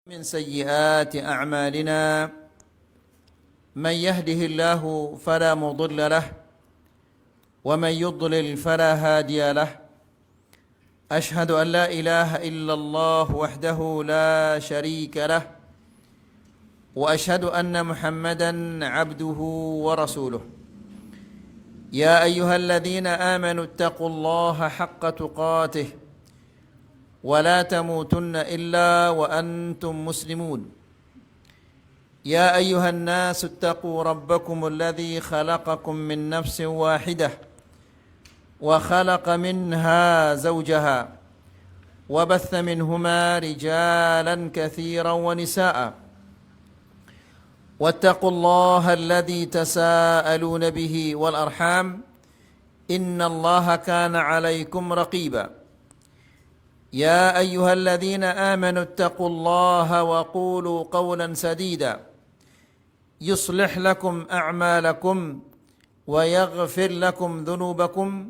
من سيئات أعمالنا من يهده الله فلا مضل له ومن يضلل فلا هادي له أشهد أن لا إله إلا الله وحده لا شريك له وأشهد أن محمدا عبده ورسوله يا أيها الذين آمنوا اتقوا الله حق تقاته ولا تموتن إلا وأنتم مسلمون يا أيها الناس اتقوا ربكم الذي خلقكم من نفس واحدة وخلق منها زوجها وبث منهما رجالا كثيرا ونساء واتقوا الله الذي تساءلون به والأرحام إن الله كان عليكم رقيبا يا أيها الذين آمنوا اتقوا الله وقولوا قولا سديدا يصلح لكم أعمالكم ويغفر لكم ذنوبكم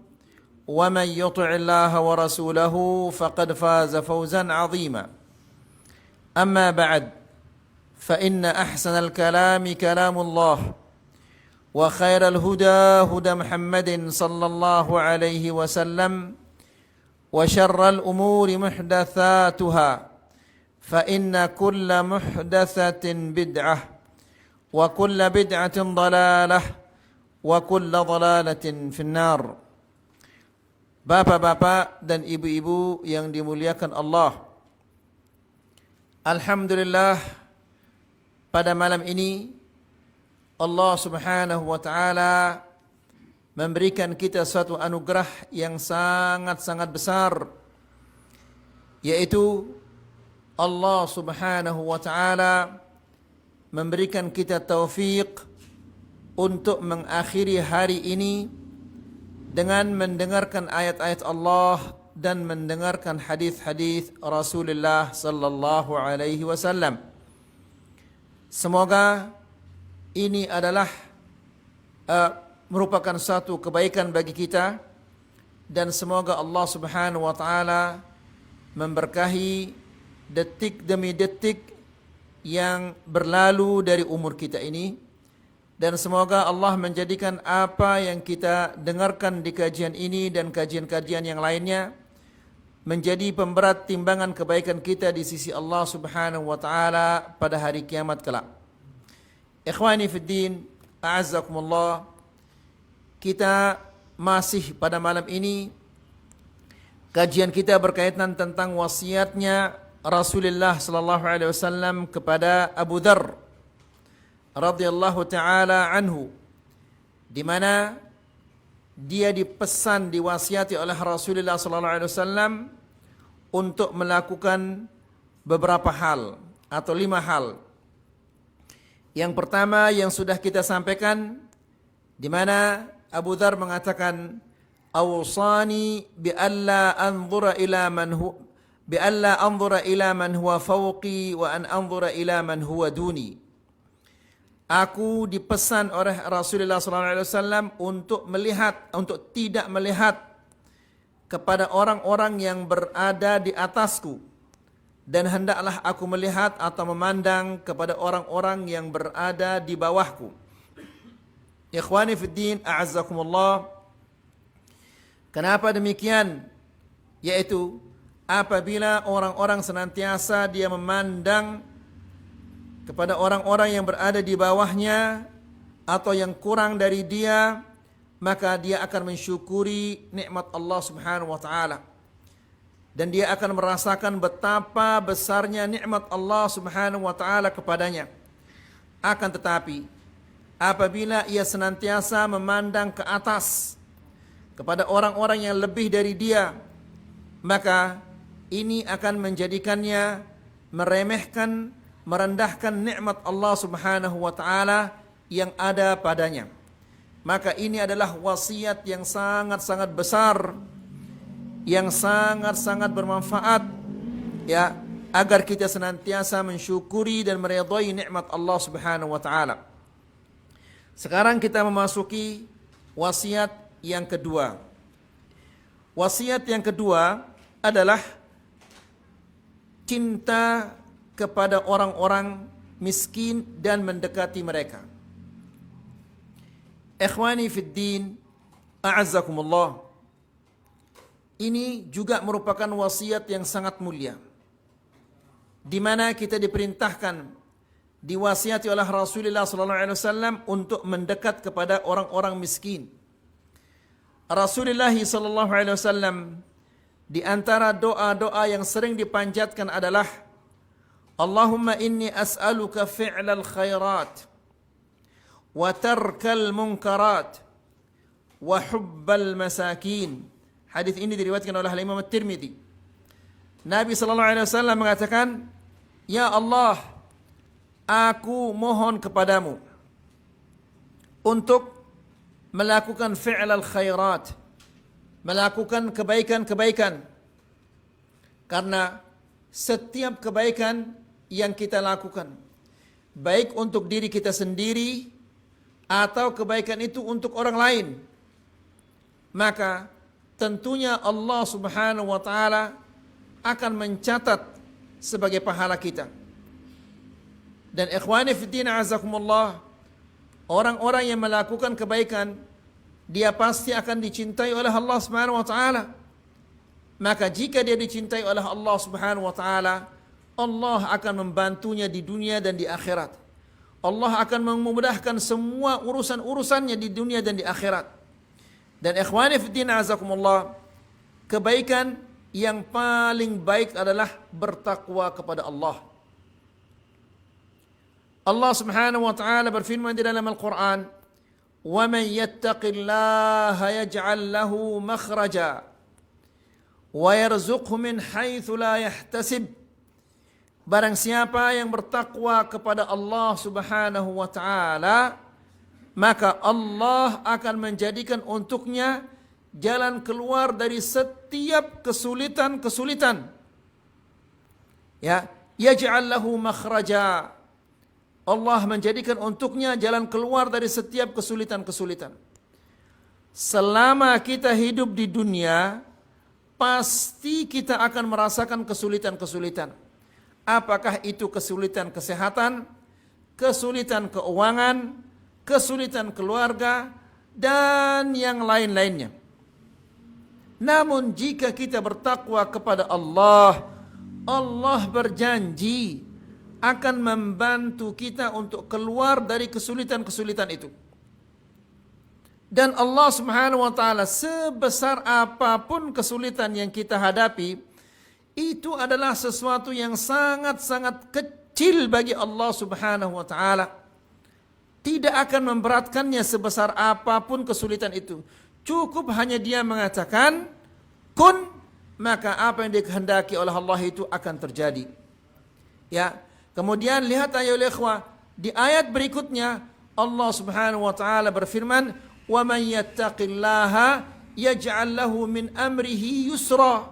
ومن يطع الله ورسوله فقد فاز فوزا عظيما أما بعد فإن أحسن الكلام كلام الله وخير الهدى هدى محمد صلى الله عليه وسلم وشر الأمور محدثاتها فإن كل محدثة بدعة وكل بدعة ضلالة وكل ضلالة في النار. Bapak-bapak dan ibu-ibu yang dimuliakan Allah, alhamdulillah pada malam ini Allah Subhanahu wa taala memberikan kita suatu anugerah yang sangat-sangat besar, yaitu Allah Subhanahu wa taala memberikan kita taufik untuk mengakhiri hari ini dengan mendengarkan ayat-ayat Allah dan mendengarkan hadis-hadis Rasulullah sallallahu alaihi wasallam. Semoga ini adalah merupakan satu kebaikan bagi kita, dan semoga Allah Subhanahu wa taala memberkahi detik demi detik yang berlalu dari umur kita ini, dan semoga Allah menjadikan apa yang kita dengarkan di kajian ini dan kajian-kajian yang lainnya menjadi pemberat timbangan kebaikan kita di sisi Allah Subhanahu wa taala pada hari kiamat kelak. Ikhwani fid din, a'azzakumullah. Kita masih pada malam ini, kajian kita berkaitan tentang wasiatnya Rasulullah sallallahu alaihi wasallam kepada Abu Dzar radhiyallahu taala anhu, di mana dia dipesan, diwasiati oleh Rasulullah sallallahu alaihi wasallam untuk melakukan beberapa hal atau 5 hal. Yang pertama yang sudah kita sampaikan, di mana Abu Dzar mengatakan, "Awsani bi alla anzura ila man huwa fawqi wa an anzura ila man huwa duni." Aku dipesan oleh Rasulullah sallallahu alaihi wasallam untuk tidak melihat kepada orang-orang yang berada di atasku, dan hendaklah aku melihat atau memandang kepada orang-orang yang berada di bawahku. Ikhwani fid din, a'azzakumullah. Kenapa demikian? Yaitu apabila orang-orang senantiasa dia memandang kepada orang-orang yang berada di bawahnya atau yang kurang dari dia, maka dia akan mensyukuri nikmat Allah Subhanahu wa taala, dan dia akan merasakan betapa besarnya nikmat Allah Subhanahu wa taala kepadanya. Akan tetapi apabila ia senantiasa memandang ke atas kepada orang-orang yang lebih dari dia, maka ini akan menjadikannya meremehkan, merendahkan nikmat Allah Subhanahu wa taala yang ada padanya. Maka ini adalah wasiat yang sangat-sangat besar, yang sangat-sangat bermanfaat, ya, agar kita senantiasa mensyukuri dan meridai nikmat Allah Subhanahu wa taala. Sekarang kita memasuki wasiat yang kedua. Wasiat yang kedua adalah cinta kepada orang-orang miskin dan mendekati mereka. Ikhwani fid din, a'azzakumullah. Ini juga merupakan wasiat yang sangat mulia, di mana kita diperintahkan, diwasiati oleh Rasulullah SAW untuk mendekat kepada orang-orang miskin. Rasulullah SAW di antara doa-doa yang sering dipanjatkan adalah Allahumma inni as'aluka fi'lal khairat wa tarkal munkarat wa hubbal masakin. Hadis ini diriwayatkan oleh Imam At-Tirmidzi. Nabi SAW mengatakan, ya Allah, aku mohon kepadamu untuk melakukan fi'lal khairat, melakukan kebaikan-kebaikan. Karena setiap kebaikan yang kita lakukan, baik untuk diri kita sendiri atau kebaikan itu untuk orang lain, maka tentunya Allah Subhanahu wa taala akan mencatat sebagai pahala kita. Dan ikhwani fiddin azakumullah, orang-orang yang melakukan kebaikan, dia pasti akan dicintai oleh Allah Subhanahu wa taala. Maka jika dia dicintai oleh Allah Subhanahu wa taala, Allah akan membantunya di dunia dan di akhirat. Allah akan memudahkan semua urusan-urusannya di dunia dan di akhirat. Dan ikhwani fiddin azakumullah, kebaikan yang paling baik adalah bertakwa kepada Allah. Allah Subhanahu wa taala berfirman di dalam Al-Qur'an, "Wa man yattaqillaha yaj'al lahu makhraja wa yarzuqhu min haitsu la yahtasib." Barang siapa yang bertakwa kepada Allah Subhanahu wa taala, maka Allah akan menjadikan untuknya jalan keluar dari setiap kesulitan-kesulitan. Ya, yaj'al lahu makhraja. Allah menjadikan untuknya jalan keluar dari setiap kesulitan-kesulitan. Selama kita hidup di dunia, pasti kita akan merasakan kesulitan-kesulitan. Apakah itu kesulitan kesehatan, kesulitan keuangan, kesulitan keluarga, dan yang lain-lainnya. Namun jika kita bertakwa kepada Allah, Allah berjanji akan membantu kita untuk keluar dari kesulitan-kesulitan itu. Dan Allah Subhanahu wa taala, sebesar apapun kesulitan yang kita hadapi, itu adalah sesuatu yang sangat-sangat kecil bagi Allah Subhanahu wa taala. Tidak akan memberatkannya sebesar apapun kesulitan itu. Cukup hanya dia mengatakan kun, maka apa yang dikehendaki oleh Allah itu akan terjadi. Ya. Kemudian lihat ayo ikhwah, di ayat berikutnya Allah Subhanahu wa taala berfirman, "Wa man yattaqillaha yaj'al lahu min amrihi yusra."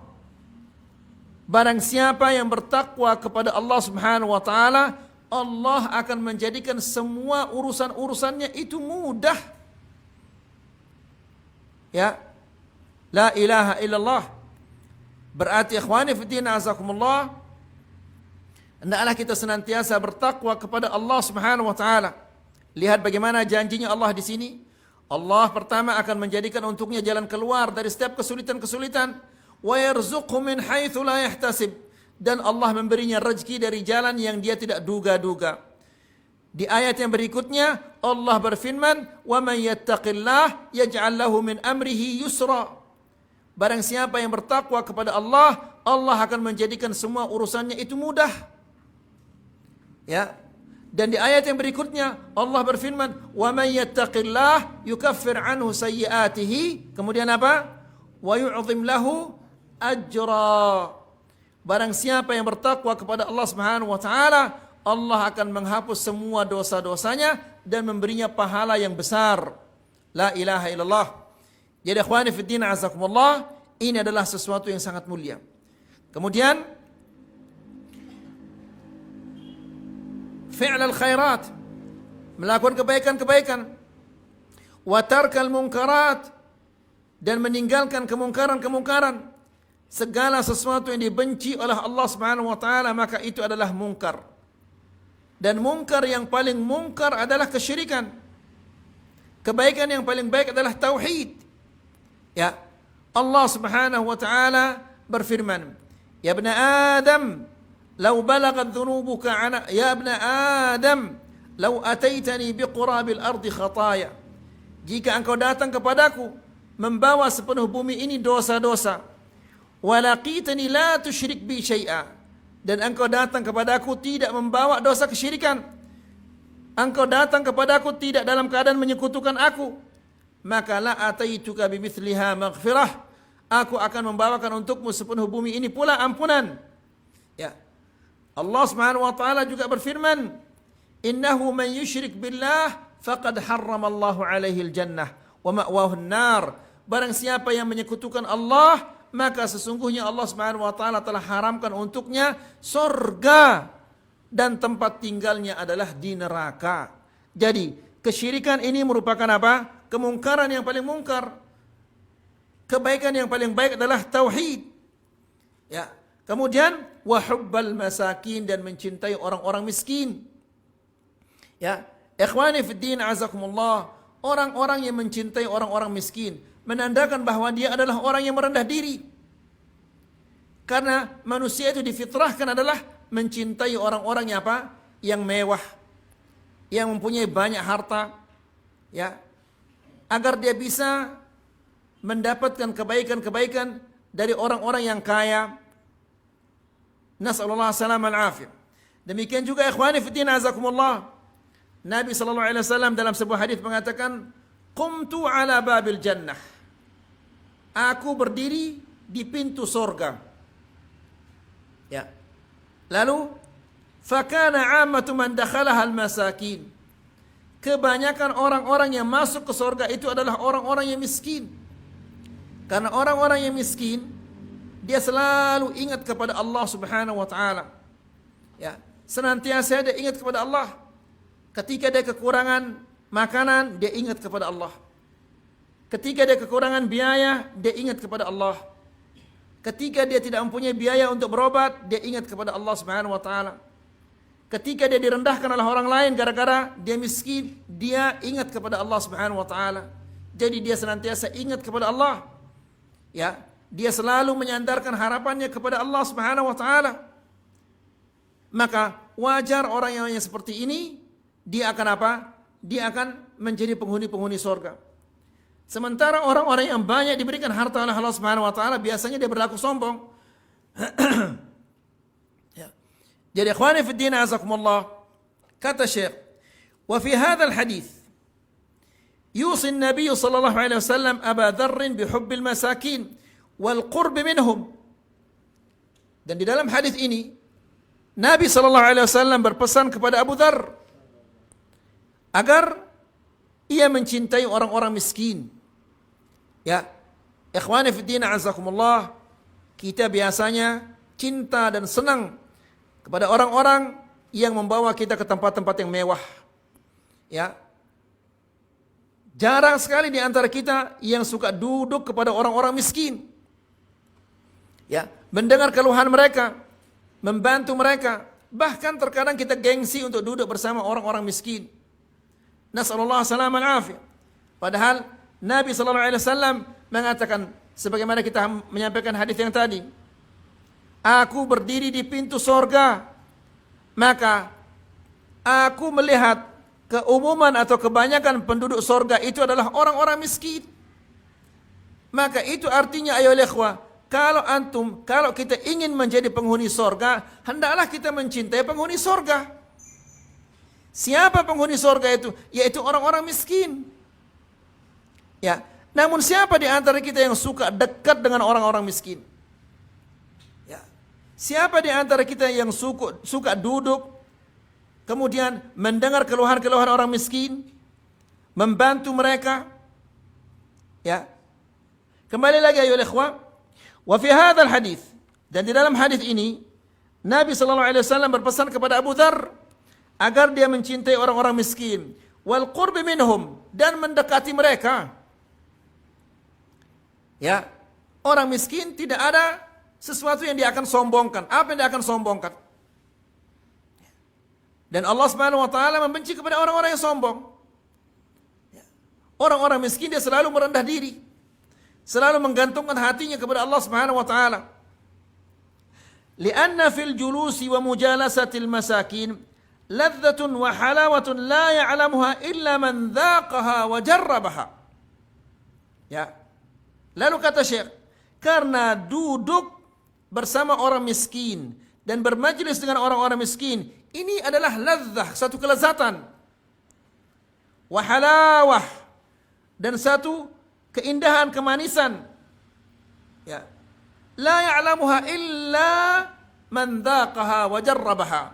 Barang siapa yang bertakwa kepada Allah Subhanahu wa taala, Allah akan menjadikan semua urusan-urusannya itu mudah. Ya. La ilaha illallah. Berarti ikhwani fiddin azakumullah, hendaklah kita senantiasa bertakwa kepada Allah Subhanahu wa taala. Lihat bagaimana janjinya Allah di sini. Allah pertama akan menjadikan untuknya jalan keluar dari setiap kesulitan-kesulitan. Wa yarzuqhu min haitsu la yahtasib, dan Allah memberinya rezeki dari jalan yang dia tidak duga-duga. Di ayat yang berikutnya Allah berfirman, "Wa man yattaqillah yaj'al lahu min amrihi yusra." Barang siapa yang bertakwa kepada Allah, Allah akan menjadikan semua urusannya itu mudah. Ya. Dan di ayat yang berikutnya Allah berfirman, "Wa man yattaqillah yukaffir anhu sayyi'atihi." Kemudian apa? "Wa yu'dhim lahu ajra." Barang siapa yang bertakwa kepada Allah Subhanahu wa taala, Allah akan menghapus semua dosa-dosanya dan memberinya pahala yang besar. La ilaha illallah. Jadi ikhwani fiddin azakumullah, ini adalah sesuatu yang sangat mulia. Kemudian fi'lal khairat, melakukan kebaikan-kebaikan. Wa tarkal munkarat, dan meninggalkan kemungkaran-kemungkaran. segala sesuatu yang dibenci oleh Allah Subhanahu wa taala maka itu adalah mungkar. Dan mungkar yang paling mungkar adalah kesyirikan. Kebaikan yang paling baik adalah tauhid. Ya. Allah Subhanahu wa taala berfirman, "Ya ibna Adam, law balagat dhunubuka ana ya ibna Adam, law ataitani biqurabil ardi khataya." Jika engkau datang kepadaku membawa sepenuh bumi ini dosa-dosa, walaqitani la tusyrik bi syai'a, dan engkau datang kepadaku tidak membawa dosa kesyirikan, engkau datang kepadaku tidak dalam keadaan menyekutukan aku, maka la ataituka bimithliha maghfirah, aku akan membawakan untukmu sepenuh bumi ini pula ampunan. Ya. Allah Subhanahu wa taala juga berfirman, "Innahu man yusyrik billah faqad harramallahu alaihi al-jannah wa ma'wahu an-nar." Barang siapa yang menyekutukan Allah, maka sesungguhnya Allah Subhanahu wa taala telah haramkan untuknya surga dan tempat tinggalnya adalah di neraka. Jadi, kesyirikan ini merupakan apa? Kemungkaran yang paling mungkar. Kebaikan yang paling baik adalah tauhid. Ya. Kemudian wa hubbal masakin, dan mencintai orang-orang miskin. Ya, ikhwani fid din azakumullah, orang-orang yang mencintai orang-orang miskin menandakan bahwa dia adalah orang yang merendah diri. Karena manusia itu difitrahkan adalah mencintai orang-orang yang apa? Yang mewah, yang mempunyai banyak harta, ya, agar dia bisa mendapatkan kebaikan-kebaikan dari orang-orang yang kaya. Nas'alullah salam al-afiyah. Demikian juga ikhwani fiddin azakumullah, Nabi sallallahu alaihi wasallam dalam sebuah hadis mengatakan, "Qumtu ala babil jannah." Aku berdiri di pintu surga. Ya. Lalu fakana 'ammatu man dakhalaha al-masakin. Kebanyakan orang-orang yang masuk ke surga itu adalah orang-orang yang miskin. Karena orang-orang yang miskin, dia selalu ingat kepada Allah Subhanahu wa taala. Ya, senantiasa dia ingat kepada Allah. Ketika dia kekurangan makanan, dia ingat kepada Allah. Ketika dia kekurangan biaya, dia ingat kepada Allah. Ketika dia tidak mempunyai biaya untuk berobat, dia ingat kepada Allah Subhanahu wa taala. Ketika dia direndahkan oleh orang lain gara-gara dia miskin, dia ingat kepada Allah Subhanahu wa taala. Jadi dia senantiasa ingat kepada Allah. Ya, dia selalu menyandarkan harapannya kepada Allah Subhanahu wa taala. Maka wajar orang yang seperti ini, dia akan apa? Dia akan menjadi penghuni-penghuni surga. Sementara orang-orang yang banyak diberikan harta oleh Allah Subhanahu wa taala, biasanya dia berlaku sombong. Ya. Jadi ikhwani fi din azakumullah, kata Syekh, wa fi hadzal hadits yusi an-nabiy sallallahu alaihi wasallam Aba Dzar bi hubbil masakin wal qurb minhum. Dan di dalam hadis ini Nabi sallallahu alaihi wasallam berpesan kepada Abu Dzar agar ia mencintai orang-orang miskin. Ya, ikhwani fi din azakumullah, kita biasanya cinta dan senang kepada orang-orang yang membawa kita ke tempat-tempat yang mewah. Ya. Jarang sekali di antara kita yang suka duduk kepada orang-orang miskin. Ya, mendengar keluhan mereka, membantu mereka, bahkan terkadang kita gengsi untuk duduk bersama orang-orang miskin. Nas'alullah salam al-afiyah. Padahal Nabi sallallahu alaihi wasallam mengatakan sebagaimana kita menyampaikan hadis yang tadi, aku berdiri di pintu sorga, maka aku melihat keumuman atau kebanyakan penduduk sorga itu adalah orang-orang miskin. Maka itu artinya ayo ikhwah, kalau kita ingin menjadi penghuni sorga, hendaklah kita mencintai penghuni sorga. Siapa penghuni sorga itu? Yaitu orang-orang miskin. Ya, namun siapa di antara kita yang suka dekat dengan orang-orang miskin? Ya. Siapa di antara kita yang suka duduk kemudian mendengar keluhan-keluhan orang miskin, membantu mereka? Ya. Kembali lagi ayo ikhwah, wa fi hadzal hadis, dan di dalam hadis ini Nabi sallallahu alaihi wasallam berpesan kepada Abu Dzar agar dia mencintai orang-orang miskin, wal qurbi minhum, dan mendekati mereka. Ya, orang miskin tidak ada sesuatu yang dia akan sombongkan. Apa yang dia akan sombongkan? Dan Allah Subhanahu wa taala membenci kepada orang-orang yang sombong. Orang-orang miskin dia selalu merendah diri, selalu menggantungkan hatinya kepada Allah Subhanahu wa taala. Lianna fil julusi wa mujalasatil masakin ladzatun wa halawatun la ya'lamuha illa man dzaqaha wa jarrabaha. Ya. Lalu kata Syekh, karena duduk bersama orang miskin dan bermajlis dengan orang-orang miskin, ini adalah ladzah, satu kelezatan. Wa halawah, dan satu keindahan, kemanisan. Ya. La ya'lamuha illa man dzaqaha wa jarrabaha.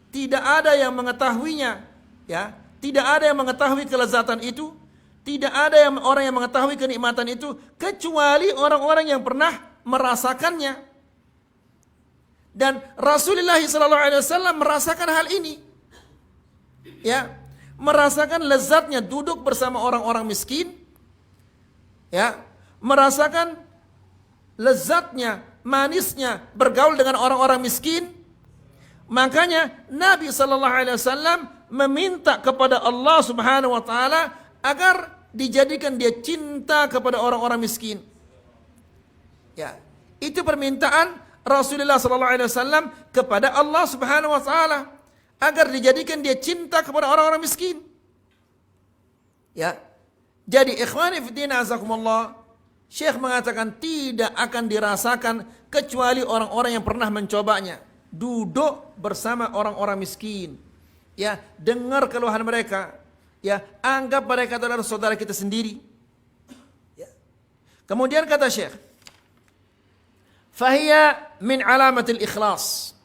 Tidak ada yang mengetahuinya, ya. Tidak ada yang mengetahui kelezatan itu, tidak ada orang yang mengetahui kenikmatan itu kecuali orang-orang yang pernah merasakannya. Dan Rasulullah SAW merasakan hal ini, ya, merasakan lezatnya duduk bersama orang-orang miskin, ya, merasakan lezatnya, manisnya bergaul dengan orang-orang miskin. Makanya Nabi SAW meminta kepada Allah Subhanahu wa taala agar dijadikan dia cinta kepada orang-orang miskin. Ya, itu permintaan Rasulullah SAW kepada Allah Subhanahu wa taala agar dijadikan dia cinta kepada orang-orang miskin. Ya. Jadi ikhwani fi din azakumullah, Syekh mengatakan tidak akan dirasakan kecuali orang-orang yang pernah mencobanya. Duduk bersama orang-orang miskin. Ya, dengar keluhan mereka. Ya, anggap mereka adalah saudara kita sendiri. Ya. Kemudian kata Syekh, fahiya min alamatil ikhlas.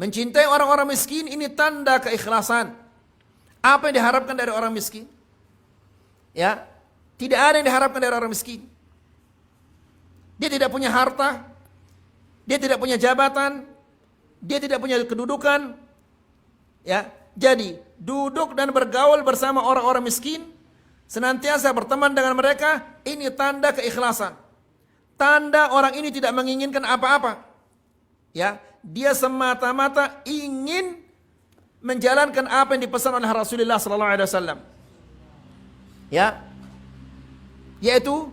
Mencintai orang-orang miskin ini tanda keikhlasan. Apa yang diharapkan dari orang miskin? Ya, tidak ada yang diharapkan dari orang miskin. Dia tidak punya harta, dia tidak punya jabatan, dia tidak punya kedudukan. Ya, jadi duduk dan bergaul bersama orang-orang miskin, senantiasa berteman dengan mereka, ini tanda keikhlasan. Tanda orang ini tidak menginginkan apa-apa. Ya, dia semata-mata ingin menjalankan apa yang dipesan oleh Rasulullah sallallahu alaihi wasallam. Ya. Yaitu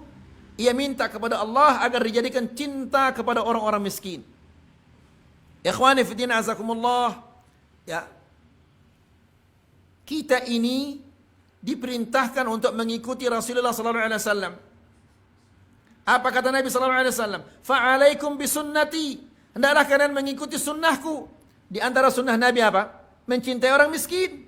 ia minta kepada Allah agar dijadikan cinta kepada orang-orang miskin. Ikhwani fi din azakumullah, ya. Kita ini diperintahkan untuk mengikuti Rasulullah sallallahu alaihi wasallam. Apa kata Nabi sallallahu alaihi wasallam? Fa'alaikum bisunnati. Hendaklah kalian mengikuti sunnahku. Di antara sunnah Nabi apa? Mencintai orang miskin.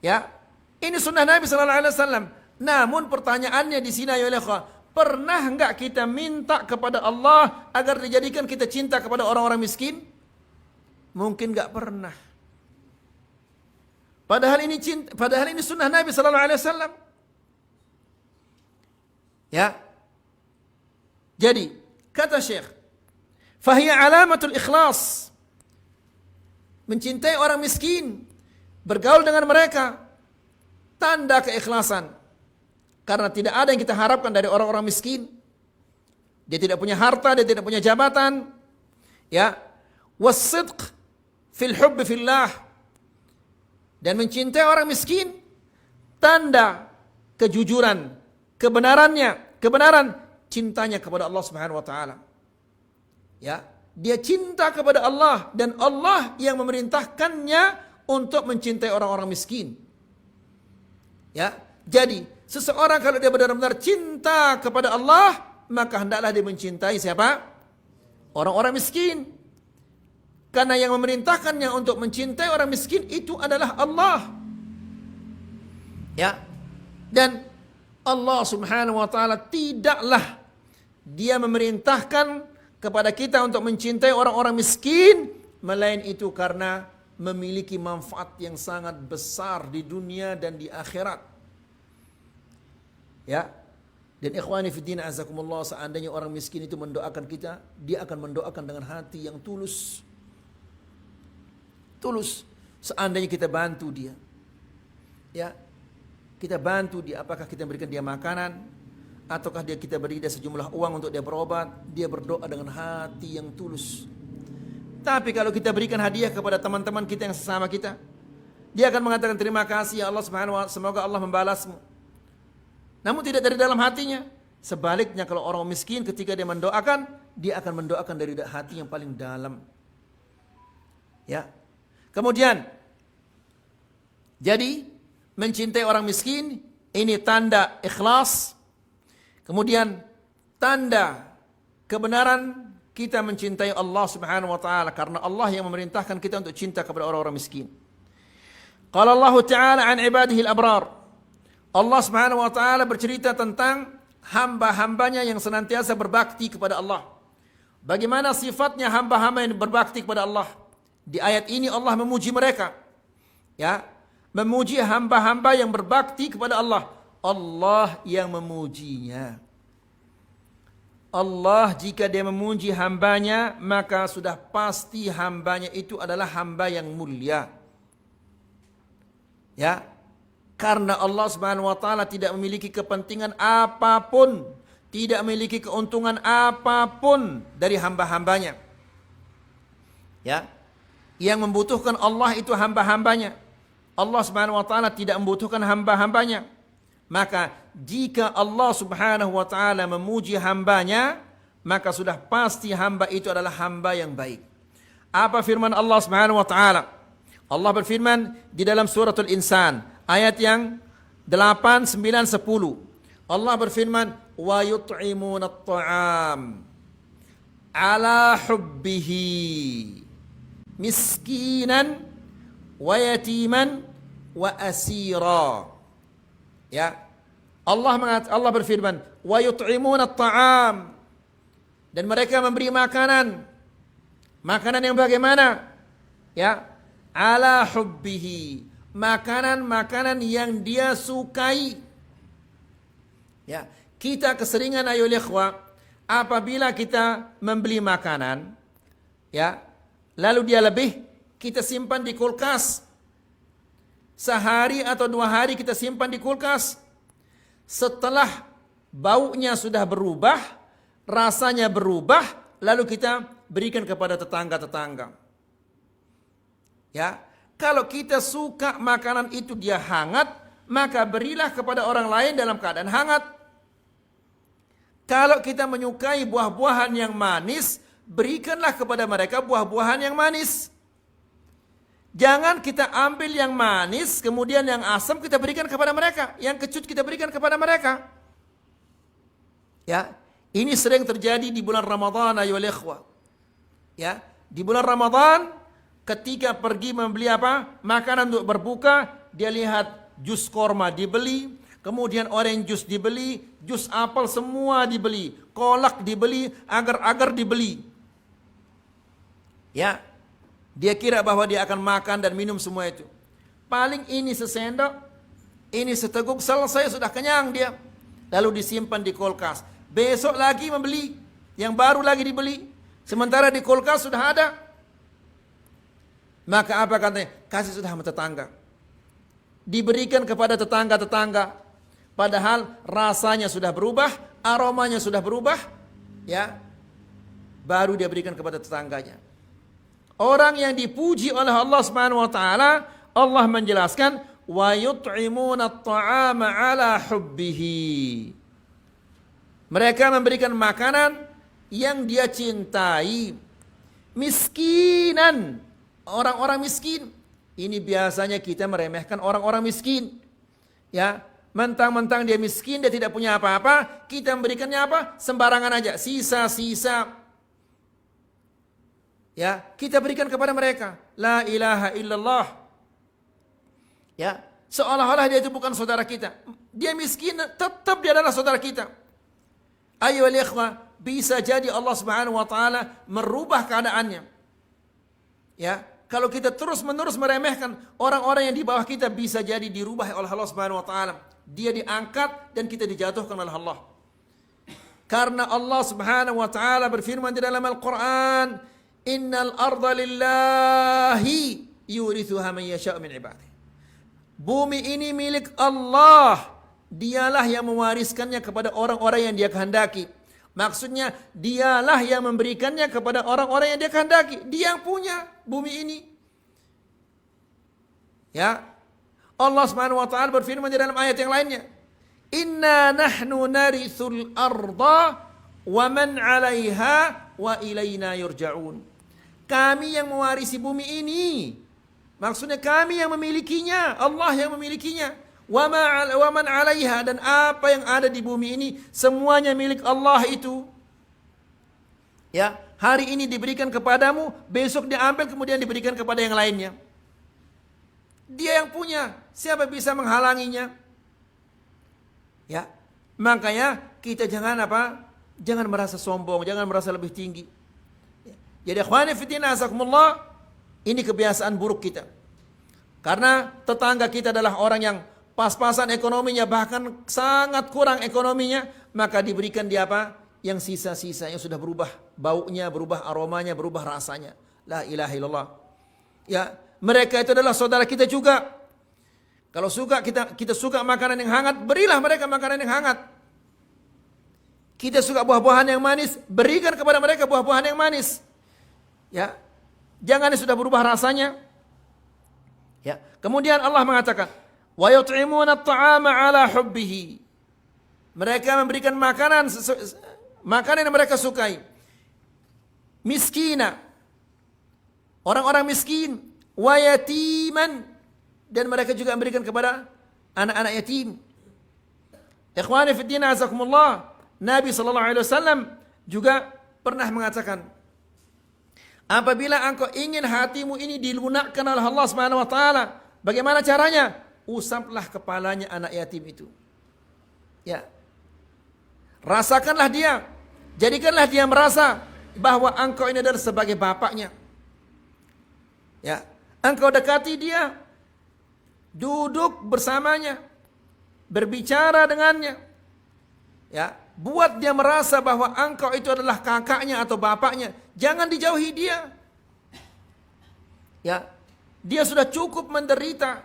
Ya. Ini sunnah Nabi sallallahu alaihi wasallam. Namun pertanyaannya di sini ya ikhwah, pernah enggak kita minta kepada Allah agar dijadikan kita cinta kepada orang-orang miskin? Mungkin enggak pernah. Padahal ini sunnah Nabi sallallahu alaihi wasallam. Ya. Jadi, kata Syekh, fahiya alamatul ikhlas. Mencintai orang miskin, bergaul dengan mereka, tanda keikhlasan. Karena tidak ada yang kita harapkan dari orang-orang miskin. Dia tidak punya harta, dia tidak punya jabatan. Ya. Was-sidq fil hubb fillah. Dan mencintai orang miskin, tanda kejujuran, kebenaran cintanya kepada Allah Subhanahu wa taala. Ya, dia cinta kepada Allah dan Allah yang memerintahkannya untuk mencintai orang-orang miskin. Ya, jadi seseorang kalau dia benar-benar cinta kepada Allah, maka hendaklah dia mencintai siapa? Orang-orang miskin. Karena yang memerintahkannya untuk mencintai orang miskin itu adalah Allah. Ya. Dan Allah Subhanahu wa taala tidaklah dia memerintahkan kepada kita untuk mencintai orang-orang miskin melain itu karena memiliki manfaat yang sangat besar di dunia dan di akhirat. Ya. Dan ikhwani fiddin azakumullah, seandainya orang miskin itu mendoakan kita, dia akan mendoakan dengan hati yang tulus. Tulus. Seandainya kita bantu dia. Ya. Kita bantu dia, apakah kita berikan dia makanan, ataukah kita beri dia sejumlah uang untuk dia berobat, dia berdoa dengan hati yang tulus. Tapi kalau kita berikan hadiah kepada teman-teman kita yang sesama kita, dia akan mengatakan terima kasih ya Allah Subhanahu wa ta'ala, semoga Allah membalasmu. Namun tidak dari dalam hatinya. Sebaliknya kalau orang miskin ketika dia mendoakan, dia akan mendoakan dari hati yang paling dalam. Ya. Kemudian, jadi mencintai orang miskin ini tanda ikhlas. Kemudian tanda kebenaran kita mencintai Allah Subhanahu wa taala, karena Allah yang memerintahkan kita untuk cinta kepada orang-orang miskin. Qala Allah Ta'ala an ibadihi al-abrar. Allah Subhanahu wa taala bercerita tentang hamba-hambanya yang senantiasa berbakti kepada Allah. Bagaimana sifatnya hamba-hamba yang berbakti kepada Allah? Di ayat ini Allah memuji mereka. Ya, memuji hamba-hamba yang berbakti kepada Allah. Allah yang memujinya. Allah jika dia memuji hambanya, maka sudah pasti hambanya itu adalah hamba yang mulia. Ya, karena Allah Subhanahu wa taala tidak memiliki kepentingan apapun, tidak memiliki keuntungan apapun dari hamba-hambanya. Ya. Yang membutuhkan Allah itu hamba-hambanya. Allah Subhanahu wa taala tidak membutuhkan hamba-hambanya. Maka jika Allah Subhanahu wa taala memuji hambanya, maka sudah pasti hamba itu adalah hamba yang baik. Apa firman Allah Subhanahu wa taala? Allah berfirman di dalam suratul Insan ayat yang 8, 9, 10. Allah berfirman, wa yut'imuna at-ta'am ala hubbihi miskinan wa yatiman wa asira. Ya. Allah berfirman, wa yut'imuna at-ta'am, dan mereka memberi makanan. Makanan yang bagaimana? Ya, ala hubbihi, makanan-makanan yang dia sukai. Ya, kita keseringan ayolah ikhwah, apabila kita membeli makanan, ya, lalu dia lebih, kita simpan di kulkas. Sehari atau 2 hari kita simpan di kulkas. Setelah baunya sudah berubah, rasanya berubah, lalu kita berikan kepada tetangga-tetangga. Ya, kalau kita suka makanan itu dia hangat, maka berilah kepada orang lain dalam keadaan hangat. Kalau kita menyukai buah-buahan yang manis, berikanlah kepada mereka buah-buahan yang manis. Jangan kita ambil yang manis, kemudian yang asam kita berikan kepada mereka, yang kecut kita berikan kepada mereka. Ya, ini sering terjadi di bulan Ramadan ayolah ikhwah. Ya, di bulan Ramadan ketika pergi membeli apa? Makanan untuk berbuka, dia lihat jus korma dibeli, kemudian orange juice dibeli, jus apel semua dibeli, kolak dibeli, agar-agar dibeli. Ya, dia kira bahwa dia akan makan dan minum semua itu. Paling ini sesendok, ini seteguk, selesai sudah kenyang dia. Lalu disimpan di kulkas. Besok lagi membeli, yang baru lagi dibeli. Sementara di kulkas sudah ada. Maka apa katanya? Kasih sudah sama tetangga. Diberikan kepada tetangga-tetangga. Padahal rasanya sudah berubah, aromanya sudah berubah. Ya, baru dia berikan kepada tetangganya. Orang yang dipuji oleh Allah Subhanahu wa taala, Allah menjelaskan wa yut'imuna at-ta'ama 'ala hubbihi. Mereka memberikan makanan yang dia cintai. Miskinan, orang-orang miskin. Ini biasanya kita meremehkan orang-orang miskin. Ya, mentang-mentang dia miskin, dia tidak punya apa-apa, kita memberikannya apa? Sembarangan aja, sisa-sisa. Ya, kita berikan kepada mereka. La ilaha illallah. Ya, seolah-olah dia itu bukan saudara kita. Dia miskin, tetap dia adalah saudara kita. Ayo ikhwah, bisa jadi Allah Subhanahu wa taala merubah keadaannya. Ya, kalau kita terus-menerus meremehkan orang-orang yang di bawah kita, bisa jadi dirubah oleh Allah Subhanahu wa taala. Dia diangkat dan kita dijatuhkan oleh Allah. Karena Allah Subhanahu wa taala berfirman di dalam Al-Qur'an, innal arda lillahi yurithuha man yasha'u min ibadihi. Bumi ini milik Allah, dialah yang mewariskannya kepada orang-orang yang dia kehendaki. Maksudnya dialah yang memberikannya kepada orang-orang yang dia kehendaki. Dia yang punya bumi ini. Ya. Allah Subhanahu wa taala berfirman di dalam ayat yang lainnya, "Inna nahnu narithul arda wa man 'alaiha wa ilaina yurja'un." Kami yang mewarisi bumi ini. Maksudnya kami yang memilikinya, Allah yang memilikinya. Wa man 'alaiha, dan apa yang ada di bumi ini semuanya milik Allah itu. Ya, hari ini diberikan kepadamu, besok diambil kemudian diberikan kepada yang lainnya. Dia yang punya, siapa bisa menghalanginya? Ya, makanya kita jangan apa? Jangan merasa sombong, jangan merasa lebih tinggi. Ya. Jadi ikhwani fillah azakumullah, ini kebiasaan buruk kita. Karena tetangga kita adalah orang yang pas-pasan ekonominya, bahkan sangat kurang ekonominya, maka diberikan dia apa? Yang sisa-sisa yang sudah berubah baunya, berubah aromanya, berubah rasanya. La ilaha illallah. Ya, mereka itu adalah saudara kita juga. Kalau kita suka makanan yang hangat, berilah mereka makanan yang hangat. Kita suka buah-buahan yang manis, berikan kepada mereka buah-buahan yang manis. Ya. Jangan yang sudah berubah rasanya. Ya. Kemudian Allah mengatakan, "Wa yut'imuna at-ta'ama 'ala hubbihi." Mereka memberikan makanan yang mereka sukai. Miskina, orang-orang miskin, wa yatiman, dan mereka juga memberikan kepada anak-anak yatim. Ikhwani fi din azakumullah, Nabi sallallahu alaihi wasallam juga pernah mengatakan, apabila engkau ingin hatimu ini dilunakkan oleh Allah Subhanahu wa taala, bagaimana caranya? Usaplah kepalanya anak yatim itu. Ya. Rasakanlah dia, jadikanlah dia merasa bahwa engkau ini adalah sebagai bapaknya. Ya, engkau dekati dia, duduk bersamanya, berbicara dengannya. Ya, buat dia merasa bahwa engkau itu adalah kakaknya atau bapaknya. Jangan dijauhi dia. Ya, dia sudah cukup menderita.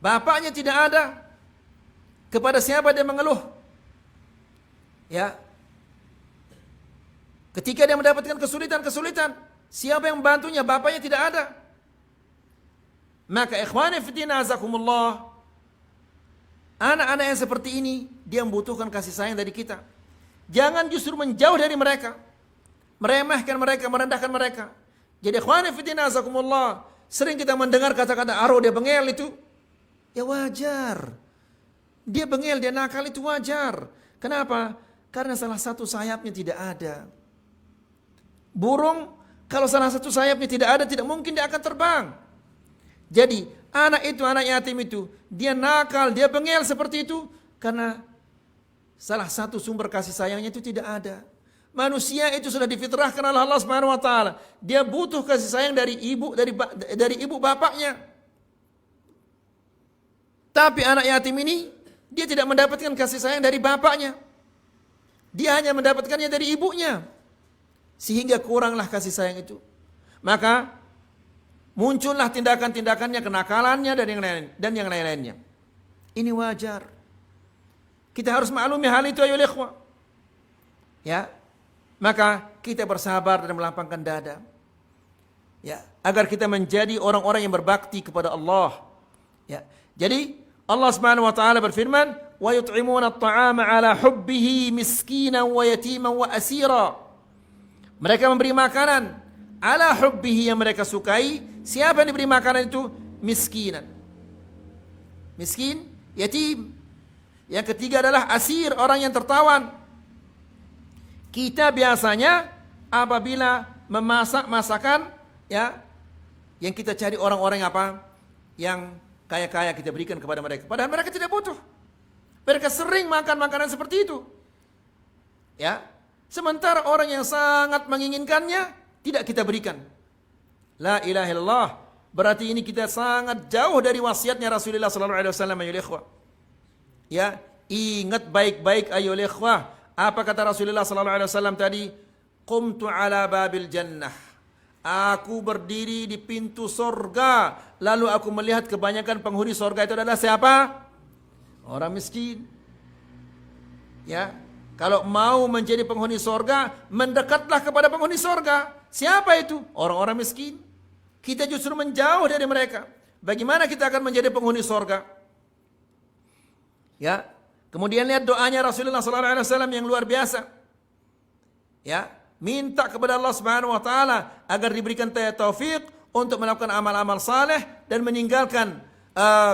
Bapaknya tidak ada. Kepada siapa dia mengeluh? Ya. Ketika dia mendapatkan kesulitan-kesulitan, siapa yang membantunya? Bapaknya tidak ada. Maka ikhwani fillah azakumullah, anak-anak yang seperti ini, dia membutuhkan kasih sayang dari kita. Jangan justru menjauh dari mereka, meremehkan mereka, merendahkan mereka. Jadi ikhwani fillah azakumullah, sering kita mendengar kata-kata, "Aro dia bengel itu." Ya wajar. Dia bengel, dia nakal itu wajar. Kenapa? Karena salah satu sayapnya tidak ada. Burung, kalau salah satu sayapnya tidak ada, tidak mungkin dia akan terbang. Jadi anak itu, anak yatim itu, dia nakal, dia bengel seperti itu karena salah satu sumber kasih sayangnya itu tidak ada. Manusia itu sudah difitrahkan oleh Allah Subhanahu wa taala. Dia butuh kasih sayang dari ibu bapaknya. Tapi anak yatim ini dia tidak mendapatkan kasih sayang dari bapaknya. Dia hanya mendapatkannya dari ibunya. Sehingga kuranglah kasih sayang itu. Maka muncullah tindakan-tindakannya, kenakalannya dan yang lain-lainnya. Ini wajar. Kita harus maklumi hal itu ayo ikhwah. Ya. Maka kita bersabar dan melapangkan dada. Ya, agar kita menjadi orang-orang yang berbakti kepada Allah. Ya. Jadi Allah Subhanahu wa taala berfirman, "Wa yut'imuna at-ta'ama 'ala hubbihi miskinan wa yatiman wa asira." Mereka memberi makanan ala hubbihi, yang mereka sukai. Siapa yang diberi makanan itu? Miskinan. Miskin, yatim. Yang ketiga adalah asir, orang yang tertawan. Kita biasanya apabila memasak masakan, ya, yang kita cari orang-orang apa? Yang kaya-kaya kita berikan kepada mereka. Padahal mereka tidak butuh. Mereka sering makan makanan seperti itu. Ya. Sementara orang yang sangat menginginkannya tidak kita berikan. La ilaha illallah. Berarti ini kita sangat jauh dari wasiatnya Rasulullah sallallahu alaihi wasallam ayyuhal ikhwah. Ya, ingat baik-baik ayyuhal ikhwah. Apa kata Rasulullah sallallahu alaihi wasallam tadi? Qumtu ala babil jannah. Aku berdiri di pintu sorga. Lalu aku melihat kebanyakan penghuni sorga itu adalah siapa? Orang miskin. Ya, kalau mau menjadi penghuni sorga, mendekatlah kepada penghuni sorga. Siapa itu? Orang-orang miskin. Kita justru menjauh dari mereka. Bagaimana kita akan menjadi penghuni sorga? Ya, kemudian lihat doanya Rasulullah SAW yang luar biasa. Ya, minta kepada Allah Subhanahu Wa Taala agar diberikan taufik untuk melakukan amal-amal saleh dan meninggalkan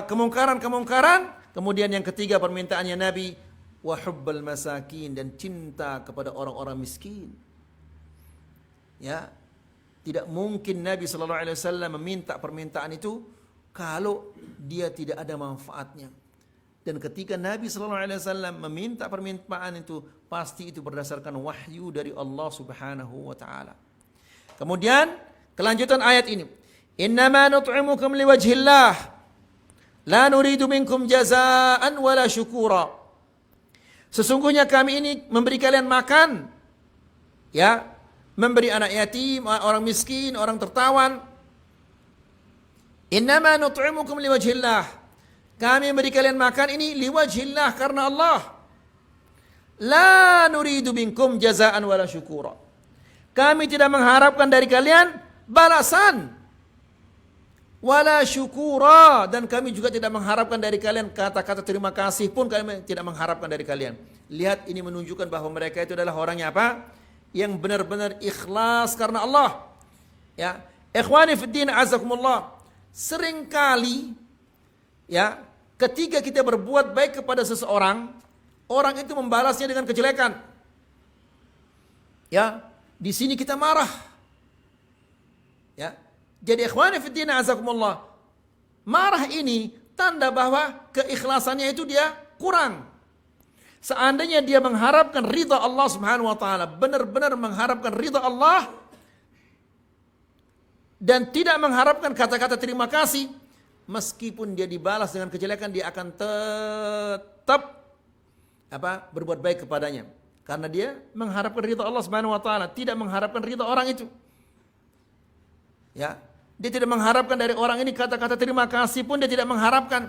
kemungkaran-kemungkaran. Kemudian yang ketiga permintaannya Nabi, wa hubbal masakin, dan cinta kepada orang-orang miskin. Ya, tidak mungkin Nabi SAW meminta permintaan itu kalau dia tidak ada manfaatnya. Dan ketika Nabi SAW meminta permintaan itu, pasti itu berdasarkan wahyu dari Allah Subhanahu Wa Taala. Kemudian kelanjutan ayat ini, innama nut'imukum liwajhillah la nuridu minkum jazaan wala syukura. Sesungguhnya kami ini memberi kalian makan, ya, memberi anak yatim, orang miskin, orang tertawan. Innama nut'imukum liwajhillah. Kami memberi kalian makan ini liwajhillah, karena Allah. La nuridu minkum jazaan wala syukura. Kami tidak mengharapkan dari kalian balasan. Wala syukura, dan kami juga tidak mengharapkan dari kalian kata-kata terima kasih pun kami tidak mengharapkan dari kalian. Lihat, ini menunjukkan bahwa mereka itu adalah orangnya apa? Yang benar-benar ikhlas karena Allah. Ya, ikhwani fiddin azakumullah. Seringkali, ya, ketika kita berbuat baik kepada seseorang, orang itu membalasnya dengan kejelekan. Ya, di sini kita marah. Ya, jadi ikhwani fiddin azakumullah, marah ini tanda bahwa keikhlasannya itu dia kurang. Seandainya dia mengharapkan ridha Allah Subhanahu Wa Taala, benar-benar mengharapkan ridha Allah dan tidak mengharapkan kata-kata terima kasih, meskipun dia dibalas dengan kejelekan, dia akan tetap berbuat baik kepadanya, karena dia mengharapkan ridha Allah Subhanahu Wa Taala, tidak mengharapkan ridha orang itu. Ya, dia tidak mengharapkan dari orang ini kata-kata terima kasih pun dia tidak mengharapkan.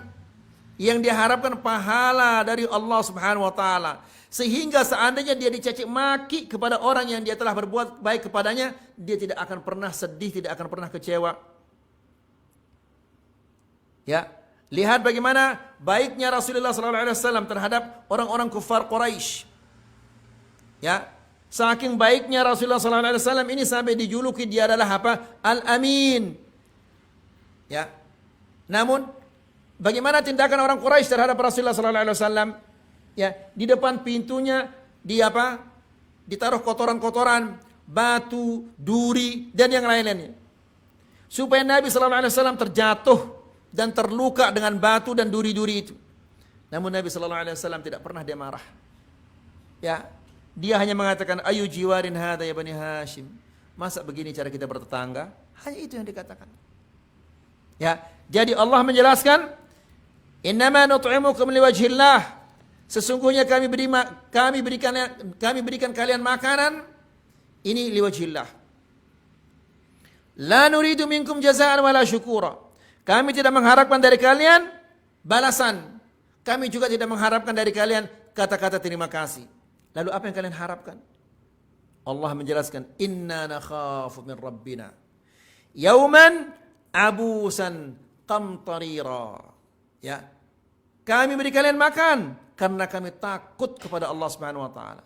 Yang dia harapkan pahala dari Allah Subhanahu Wa Taala. Sehingga seandainya dia dicaci maki kepada orang yang dia telah berbuat baik kepadanya, dia tidak akan pernah sedih, tidak akan pernah kecewa. Ya, lihat bagaimana baiknya Rasulullah SAW terhadap orang-orang kufar Quraisy. Ya, saking baiknya Rasulullah SAW ini sampai dijuluki dia adalah apa? Al-Amin. Ya, namun bagaimana tindakan orang Quraisy terhadap Rasulullah SAW? Ya, di depan pintunya ditaruh kotoran-kotoran, batu, duri, dan yang lain-lainnya, supaya Nabi SAW terjatuh dan terluka dengan batu dan duri-duri itu. Namun Nabi SAW tidak pernah dia marah. Ya, dia hanya mengatakan, ayu jiwarin hada ya Bani Hashim. Masa begini cara kita bertetangga? Hanya itu yang dikatakan. Ya, jadi Allah menjelaskan, innama nut'imukum liwajhillah. Sesungguhnya kami berikan kalian makanan ini liwajhillah. La nuridu minkum jazaan wala syukura. Kami tidak mengharapkan dari kalian balasan. Kami juga tidak mengharapkan dari kalian kata-kata terima kasih. Lalu apa yang kalian harapkan? Allah menjelaskan, inna nakhafu min rabbina yauman abusan qamtarira. Ya, kami beri kalian makan karena kami takut kepada Allah Subhanahu Wa Taala.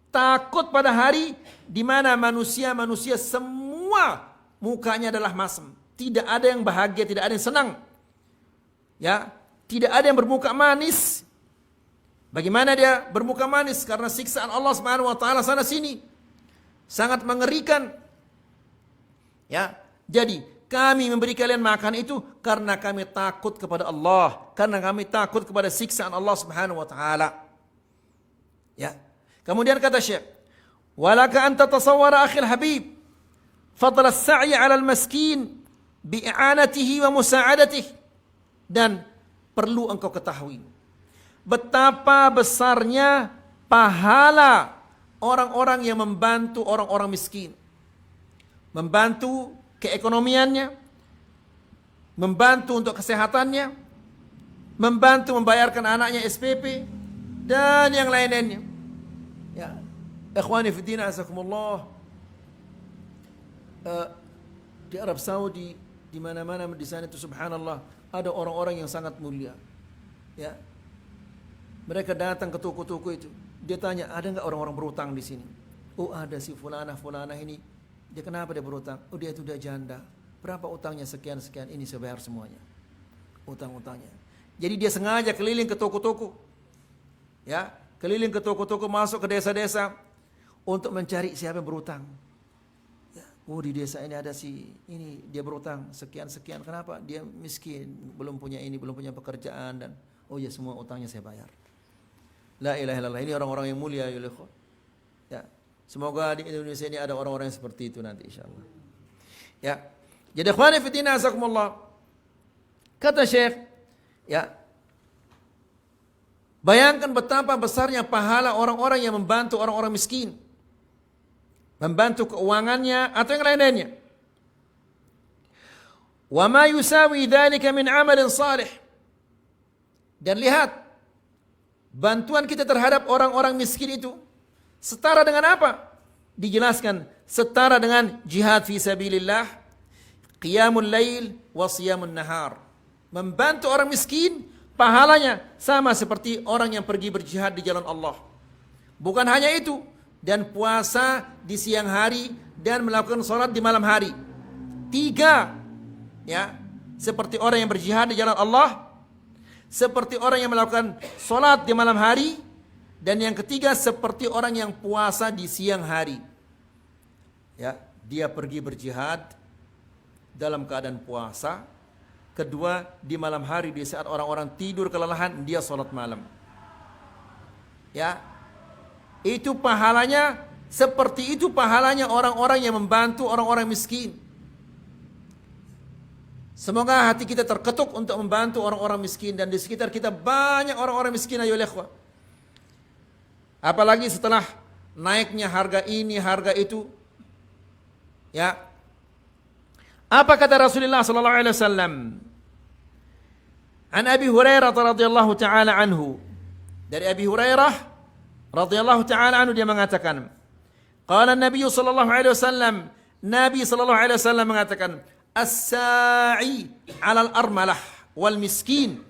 Takut pada hari di mana manusia semua mukanya adalah masam. Tidak ada yang bahagia, tidak ada yang senang. Ya, tidak ada yang bermuka manis. Bagaimana dia bermuka manis? Karena siksaan Allah Subhanahu Wa Taala sana sini sangat mengerikan. Ya, jadi kami memberi kalian makan itu karena kami takut kepada Allah, karena kami takut kepada siksaan Allah Subhanahu Wa Taala. Ya. Kemudian kata Syekh, walaka anta tasawwara akhil habib fadla as-sa'i 'ala al-maskin bi'anatihi wa musa'adatihi. Dan perlu engkau ketahui betapa besarnya pahala orang-orang yang membantu orang-orang miskin, membantu keekonomiannya, membantu untuk kesehatannya, membantu membayarkan anaknya SPP dan yang lain-lainnya. Ya, ikhwani fi din azakumullah. Di Arab Saudi, di mana-mana di sana itu subhanallah ada orang-orang yang sangat mulia. Ya. Mereka datang ke toko-toko itu. Dia tanya, ada enggak orang-orang berutang di sini? Oh, ada si fulanah ini. Dia kenapa dia berutang? Oh, dia itu udah janda. Berapa utangnya? Sekian-sekian. Ini saya bayar semuanya. Utang-utangnya. Jadi dia sengaja keliling ke toko-toko. Ya, keliling ke toko-toko, masuk ke desa-desa untuk mencari siapa yang berutang. Ya, oh, di desa ini ada ini dia berutang sekian-sekian. Kenapa? Dia miskin, belum punya ini, belum punya pekerjaan dan oh ya semua utangnya saya bayar. La ilaha illallah. Ini orang-orang yang mulia ya. Ya. Semoga di Indonesia ini ada orang-orang yang seperti itu nanti insyaallah. Ya. Jadi ikhwani fi din azakumullah. Kata Syekh, ya. Bayangkan betapa besarnya pahala orang-orang yang membantu orang-orang miskin. Membantu keuangannya atau yang lain-lainnya. Wa ma yusawi dzalika min 'amalin salih. Dan lihat bantuan kita terhadap orang-orang miskin itu setara dengan apa? Dijelaskan setara dengan jihad fi sabilillah, qiyamul lail wa siyamun nahar. Membantu orang miskin pahalanya sama seperti orang yang pergi berjihad di jalan Allah. Bukan hanya itu, dan puasa di siang hari dan melakukan salat di malam hari. 3, ya, seperti orang yang berjihad di jalan Allah, seperti orang yang melakukan salat di malam hari, dan yang ketiga seperti orang yang puasa di siang hari. Ya, dia pergi berjihad dalam keadaan puasa. Kedua, di malam hari di saat orang-orang tidur kelelahan, dia salat malam. Ya. Itu pahalanya seperti itu pahalanya orang-orang yang membantu orang-orang miskin. Semoga hati kita terketuk untuk membantu orang-orang miskin dan di sekitar kita banyak orang-orang miskin ayo ikhwah. Apalagi setelah naiknya harga ini, harga itu. Ya. Apa kata Rasulullah sallallahu alaihi wasallam? An Abi Hurairah radhiyallahu taala anhu. Dari Abi Hurairah radhiyallahu taala anhu dia mengatakan, qala Nabi sallallahu alaihi wasallam, Nabi sallallahu alaihi wasallam mengatakan, as-sa'i 'alal armalah wal miskin.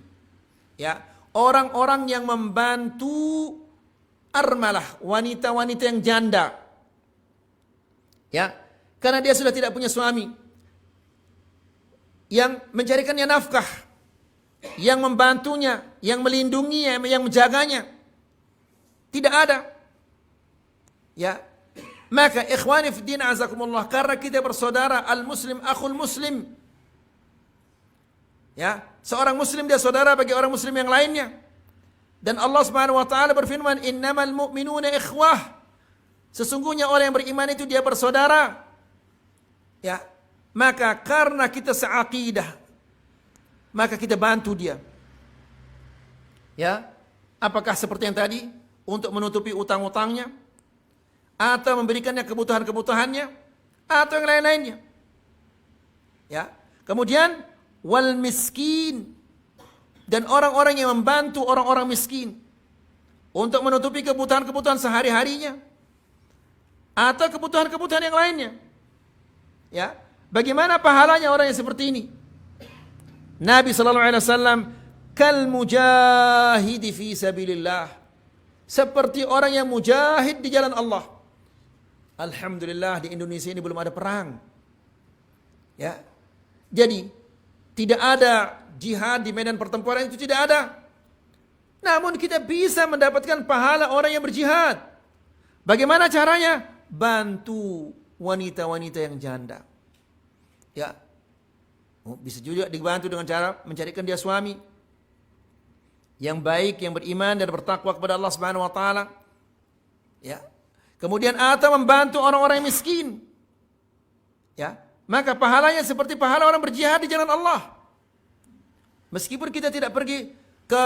Ya, orang-orang yang membantu armalah, wanita-wanita yang janda. Ya, karena dia sudah tidak punya suami. Yang mencarikannya nafkah, yang membantunya, yang melindunginya, yang menjaganya. Tidak ada. Ya. Maka ikhwani fi din azakumullah, karena kita bersaudara, al-muslim akhul muslim. Ya, seorang muslim dia saudara bagi orang muslim yang lainnya. Dan Allah Subhanahu wa taala berfirman, "Innamal mu'minuna ikhwah." Sesungguhnya orang yang beriman itu dia bersaudara. Ya. Maka karena kita seaqidah, maka kita bantu dia. Ya. Apakah seperti yang tadi untuk menutupi utang-utangnya, atau memberikannya kebutuhan-kebutuhannya, atau yang lain-lainnya. Ya. Kemudian wal miskin, dan orang-orang yang membantu orang-orang miskin untuk menutupi kebutuhan-kebutuhan sehari-harinya atau kebutuhan-kebutuhan yang lainnya. Ya. Bagaimana pahalanya orang yang seperti ini? Nabi sallallahu alaihi wasallam kal mujahidi fi sabilillah, seperti orang yang mujahid di jalan Allah. Alhamdulillah di Indonesia ini belum ada perang. Ya. Jadi tidak ada jihad di medan pertempuran, itu tidak ada. Namun kita bisa mendapatkan pahala orang yang berjihad. Bagaimana caranya? Bantu wanita-wanita yang janda. Ya. Bisa juga dibantu dengan cara mencarikan dia suami yang baik, yang beriman dan bertakwa kepada Allah Subhanahu wa taala. Ya. Kemudian atau membantu orang-orang yang miskin. Ya. Maka pahalanya seperti pahala orang berjihad di jalan Allah. Meskipun kita tidak pergi ke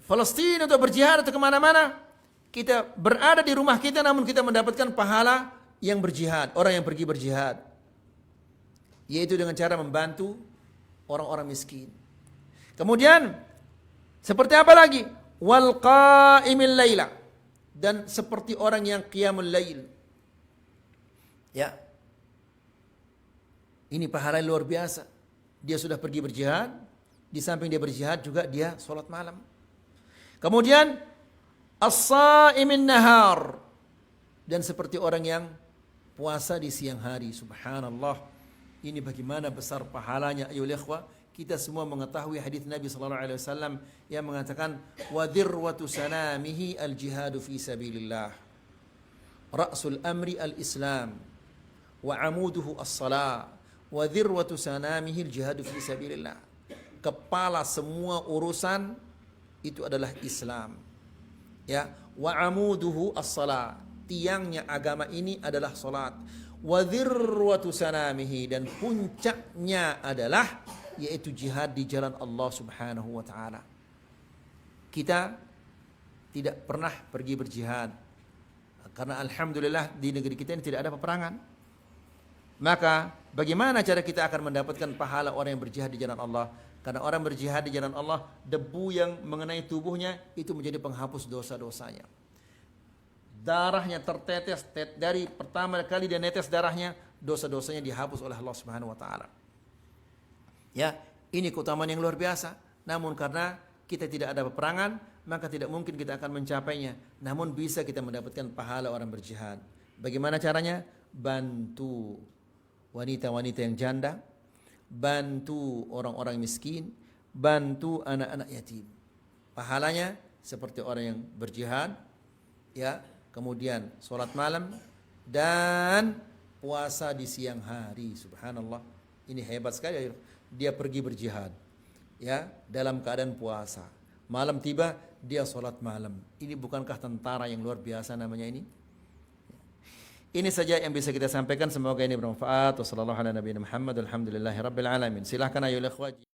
Palestina untuk berjihad atau kemana-mana, kita berada di rumah kita namun kita mendapatkan pahala yang berjihad, orang yang pergi berjihad. Yaitu dengan cara membantu orang-orang miskin. Kemudian seperti apa lagi? Wal qa'imil laila, dan seperti orang yang qiyamul lail. Ya. Ini pahala yang luar biasa. Dia sudah pergi berjihad, di samping dia berjihad juga dia salat malam. Kemudian as-sa'imin nahar, dan seperti orang yang puasa di siang hari. Subhanallah. Ini bagaimana besar pahalanya ayyuhal ikhwah. Kita semua mengetahui hadis Nabi sallallahu alaihi wasallam yang mengatakan wa dhirwatu sanamihi al-jihadu fi sabilillah. Ra'sul amri al-islam wa amuduhu as-salah wa dhirwatu sanamihi al-jihadu fi sabilillah. Kepala semua urusan itu adalah Islam. Ya, wa amuduhu as-salah. Tiangnya agama ini adalah salat. Wa dhirwatu sanamihi, dan puncaknya adalah yaitu jihad di jalan Allah Subhanahu wa taala. Kita tidak pernah pergi berjihad karena alhamdulillah di negeri kita ini tidak ada peperangan. Maka bagaimana cara kita akan mendapatkan pahala orang yang berjihad di jalan Allah? Karena orang berjihad di jalan Allah, debu yang mengenai tubuhnya itu menjadi penghapus dosa-dosanya. Darahnya tertetes, dari pertama kali dia netes darahnya, dosa-dosanya dihapus oleh Allah Subhanahu wa taala. Ya, ini keutamaan yang luar biasa. Namun karena kita tidak ada peperangan, maka tidak mungkin kita akan mencapainya. Namun bisa kita mendapatkan pahala orang berjihad. Bagaimana caranya? Bantu wanita-wanita yang janda, bantu orang-orang miskin, bantu anak-anak yatim. Pahalanya seperti orang yang berjihad, ya, kemudian sholat malam dan puasa di siang hari. Subhanallah, ini hebat sekali. Dia pergi berjihad, ya, dalam keadaan puasa. Malam tiba dia sholat malam. Ini bukankah tentara yang luar biasa namanya ini? Ini saja yang bisa kita sampaikan. Semoga ini bermanfaat. Wassalamualaikum warahmatullahi wabarakatuh. Alhamdulillahirabbil alamin. Silakan ayo ikhwati.